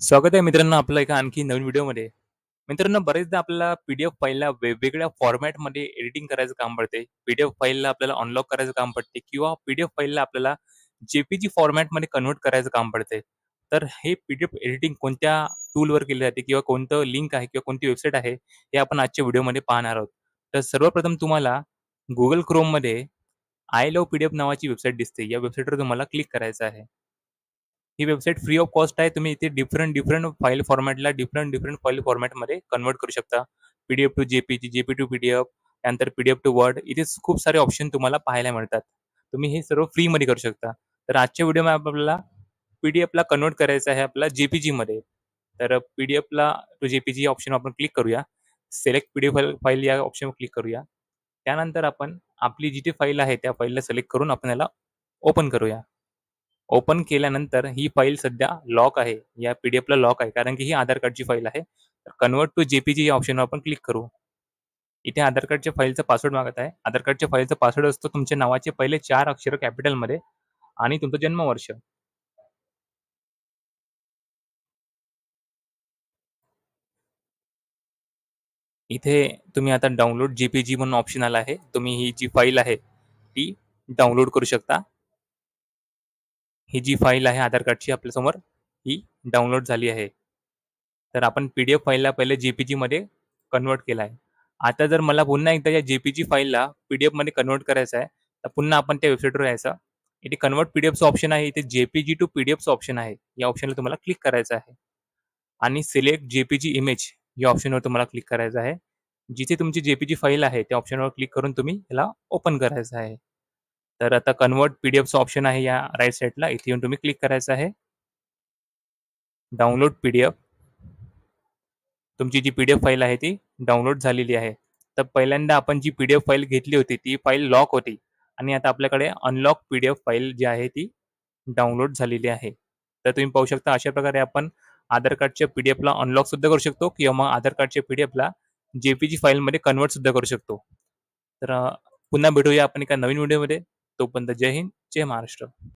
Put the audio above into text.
स्वागत आहे मित्रांनो आपलं एका आणखी नवीन व्हिडिओमध्ये. मित्रांनो बरेचदा आपल्याला पी-डी-एफ फाईलला वेगवेगळ्या फॉर्मॅटमध्ये एडिटिंग करायचं काम पडते. पी-डी-एफ फाईलला आपल्याला अनलॉक करायचं काम पडते किंवा पी-डी-एफ फाईलला आपल्याला जे-पी-जी फॉर्मॅटमध्ये कन्व्हर्ट करायचं काम पडते. तर हे पी-डी-एफ एडिटिंग कोणत्या टूलवर केले जाते किंवा कोणतं लिंक आहे किंवा कोणती वेबसाईट आहे, हे आपण आजच्या व्हिडिओमध्ये पाहणार आहोत. तर सर्वप्रथम तुम्हाला Google Chromeमध्ये आय लव्ह पी-डी-एफ नावाची वेबसाईट दिसते. या वेबसाईटवर तुम्हाला क्लिक करायचं आहे. ही वेबसाईट फ्री ऑफ कॉस्ट आहे. तुम्ही इथे डिफरंट फाईल फॉर्मॅटला डिफरंट फाईल फॉर्मॅटमध्ये कन्व्हर्ट करू शकता. पी-डी-एफ टू जे-पी-जी, जे-पी टू पी-डी-एफ, त्यानंतर पी-डी-एफ टू वर्ड. इथे खूप सारे ऑप्शन तुम्हाला पाहायला मिळतात. तुम्ही हे सर्व फ्रीमध्ये करू शकता. तर आजच्या व्हिडिओमध्ये आपल्याला पी-डी-एफला कन्व्हर्ट करायचं आहे आपल्याला जे-पी-जीमध्ये. तर पी-डी-एफला टू जे-पी-जी ऑप्शन आपण क्लिक करूया. सिलेक्ट पी-डी-एफ फाईल या ऑप्शनवर क्लिक करूया. त्यानंतर आपण आपली जी फाईल आहे त्या फाईलला सिलेक्ट करून आपण याला ओपन करूया. ओपन केल्यानंतर ही फाईल सध्या लॉक आहे. या पी-डी-एफला लॉक आहे. कारण की ही आधार कार्डची फाईल आहे. तर कन्व्हर्ट टू जे-पी-जी या ऑप्शनवर आपण क्लिक करू. इथे आधार कार्डच्या फाईलचा पासवर्ड मागत आहे. आधार कार्डच्या फाईलचा पासवर्ड असतो तुमच्या नावाचे पहिले 4 अक्षर कॅपिटलमध्ये आणि तुमचं जन्मवर्ष. इथे तुम्ही आता डाउनलोड जे-पी-जी म्हणून ऑप्शन आला आहे. तुम्ही ही जी फाईल आहे ती डाउनलोड करू शकता. ही जी फाईल आहे आधार कार्डची आपल्यासमोर ही डाउनलोड झाली आहे. तर आपण पी-डी-एफ फाईलला पहिले जे-पी-जीमध्ये कन्व्हर्ट केला आहे. आता जर मला पुन्हा एकदा या जे-पी-जी फाईलला पी-डी-एफमध्ये कन्व्हर्ट करायचं आहे, तर पुन्हा आपण त्या वेबसाईटवर यायचं. इथे कन्व्हर्ट पी-डी-एफचं ऑप्शन आहे. इथे जे-पी-जी टू पी-डी-एफचं ऑप्शन आहे. या ऑप्शनला तुम्हाला क्लिक करायचं आहे आणि सिलेक्ट जे-पी-जी इमेज या ऑप्शनवर तुम्हाला क्लिक करायचं आहे. जिथे तुमची जे-पी-जी फाईल आहे त्या ऑप्शनवर क्लिक करून तुम्ही याला ओपन करायचं आहे. तर आता कन्व्हर्ट पी-डी-एफचं ऑप्शन आहे या राइट साइडला. इथे येऊन तुम्ही क्लिक करायचं आहे. Download PDF. तुमची जी पी-डी-एफ फाईल आहे ती डाउनलोड झालेली आहे. तर पहिल्यांदा आपण जी पी-डी-एफ फाईल घेतली होती ती फाईल लॉक होती आणि आता आपल्याकडे अनलॉक पी-डी-एफ फाईल जी आहे ती डाउनलोड झालेली आहे. तर तुम्ही पाहू शकता अशा प्रकारे आपण आधार कार्डच्या पी-डी-एफला अनलॉक सुद्धा करू शकतो किंवा मग आधार कार्डच्या पी-डी-एफला जे-पी-जी फाईलमध्ये कन्व्हर्ट सुद्धा करू शकतो. तर पुन्हा भेटूया आपण एका नवीन व्हिडिओमध्ये. तोपर्यंत जय हिंद, जय महाराष्ट्र.